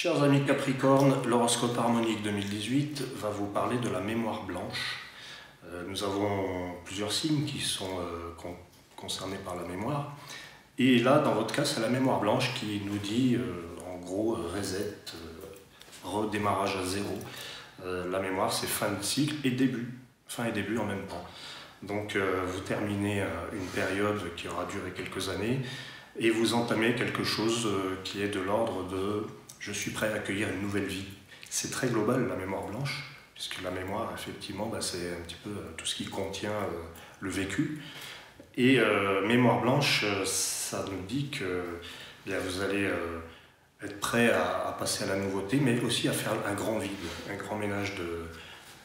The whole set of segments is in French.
Chers amis Capricorne, l'horoscope harmonique 2018 va vous parler de la mémoire blanche. Nous avons plusieurs signes qui sont concernés par la mémoire. Et là, dans votre cas, c'est la mémoire blanche qui nous dit, en gros, reset, redémarrage à zéro. La mémoire, c'est fin de cycle et début. Fin et début en même temps. Donc, vous terminez une période qui aura duré quelques années et vous entamez quelque chose qui est de l'ordre de « je suis prêt à accueillir une nouvelle vie ». C'est très global, la mémoire blanche, puisque la mémoire, effectivement, c'est un petit peu tout ce qui contient le vécu. Et mémoire blanche, ça nous dit que bien, vous allez être prêt à passer à la nouveauté, mais aussi à faire un grand vide, un grand ménage de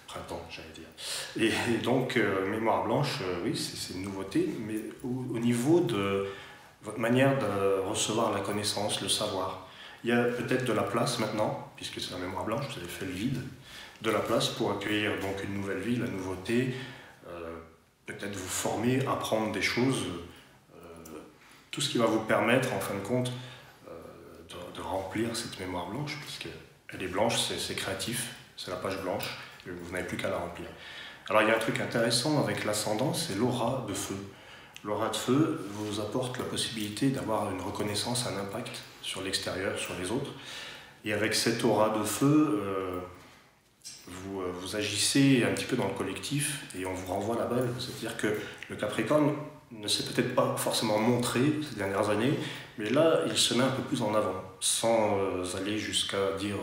printemps, j'allais dire. Et donc, mémoire blanche, oui, c'est une nouveauté, mais au niveau de votre manière de recevoir la connaissance, le savoir. Il y a peut-être de la place maintenant, puisque c'est la mémoire blanche, vous avez fait le vide, de la place pour accueillir donc une nouvelle vie, la nouveauté, peut-être vous former, apprendre des choses, tout ce qui va vous permettre en fin de compte de remplir cette mémoire blanche, puisqu'elle est blanche, c'est créatif, c'est la page blanche, et vous n'avez plus qu'à la remplir. Alors il y a un truc intéressant avec l'ascendant, c'est l'aura de feu. L'aura de feu vous apporte la possibilité d'avoir une reconnaissance, un impact sur l'extérieur, sur les autres. Et avec cette aura de feu, vous agissez un petit peu dans le collectif et on vous renvoie la balle. C'est-à-dire que le Capricorne ne s'est peut-être pas forcément montré ces dernières années, mais là, il se met un peu plus en avant, sans aller jusqu'à dire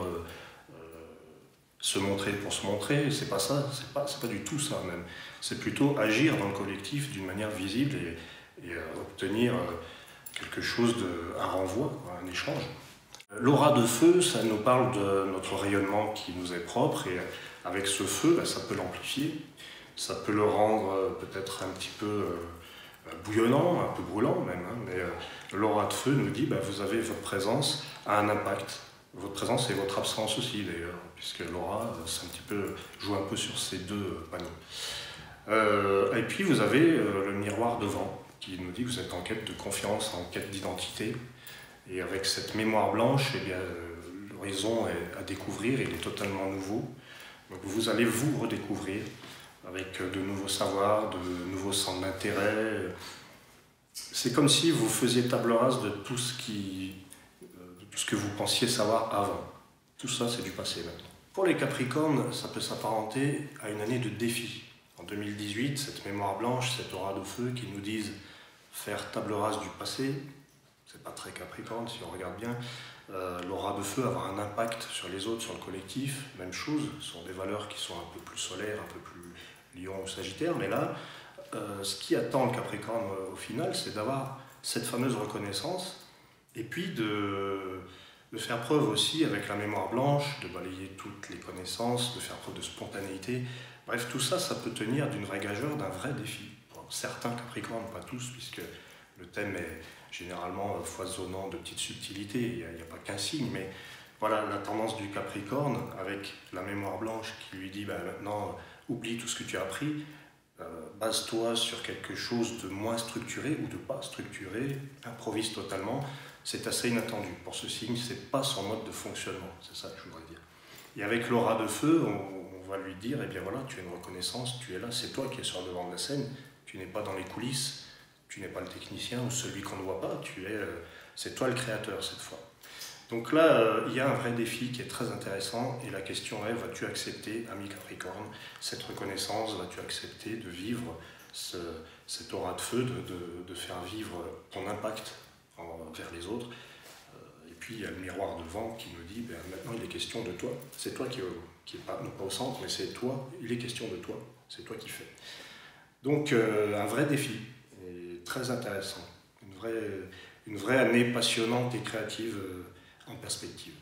se montrer pour se montrer. C'est pas ça, c'est pas du tout ça même. C'est plutôt agir dans le collectif d'une manière visible et obtenir quelque chose, un renvoi, un échange. L'aura de feu, ça nous parle de notre rayonnement qui nous est propre et avec ce feu, ça peut l'amplifier, ça peut le rendre peut-être un petit peu bouillonnant, un peu brûlant même, hein, mais l'aura de feu nous dit vous avez votre présence a un impact. Votre présence et votre absence aussi d'ailleurs, puisque l'aura joue un peu sur ces deux panneaux. Et puis vous avez le miroir devant qui nous dit que vous êtes en quête de confiance, en quête d'identité. Et avec cette mémoire blanche, eh bien, l'horizon est à découvrir, il est totalement nouveau. Donc vous allez vous redécouvrir avec de nouveaux savoirs, de nouveaux centres d'intérêt. C'est comme si vous faisiez table rase de tout ce que vous pensiez savoir avant. Tout ça, c'est du passé maintenant. Pour les Capricornes, ça peut s'apparenter à une année de défi. En 2018, cette mémoire blanche, cette aura de feu qui nous disent faire table rase du passé, c'est pas très Capricorne si on regarde bien. L'aura de feu, avoir un impact sur les autres, sur le collectif, même chose, ce sont des valeurs qui sont un peu plus solaires, un peu plus Lion ou Sagittaire, mais là, ce qui attend le Capricorne au final, c'est d'avoir cette fameuse reconnaissance et puis de faire preuve aussi avec la mémoire blanche, de balayer toutes les connaissances, de faire preuve de spontanéité. Bref, tout ça, ça peut tenir d'une vraie gageure, d'un vrai défi. Pour certains Capricornes, pas tous, puisque le thème est généralement foisonnant de petites subtilités, il n'y a pas qu'un signe, mais voilà la tendance du Capricorne avec la mémoire blanche qui lui dit maintenant, oublie tout ce que tu as appris, base-toi sur quelque chose de moins structuré ou de pas structuré, improvise totalement. C'est assez inattendu. Pour ce signe, c'est pas son mode de fonctionnement, c'est ça que je voudrais dire. Et avec l'aura de feu, on va lui dire, eh bien voilà, tu as une reconnaissance, tu es là, c'est toi qui es sur le devant de la scène, tu n'es pas dans les coulisses, tu n'es pas le technicien ou celui qu'on ne voit pas, c'est toi le créateur cette fois. Donc là, il y a un vrai défi qui est très intéressant et la question est, vas-tu accepter, ami Capricorne, cette reconnaissance, vas-tu accepter de vivre cette aura de feu, de faire vivre ton impact vers les autres. Et puis il y a le miroir devant qui nous dit, maintenant il est question de toi, c'est toi qui est pas, non pas au centre, mais c'est toi, il est question de toi, c'est toi qui fais. Donc un vrai défi, et très intéressant, une vraie année passionnante et créative en perspective.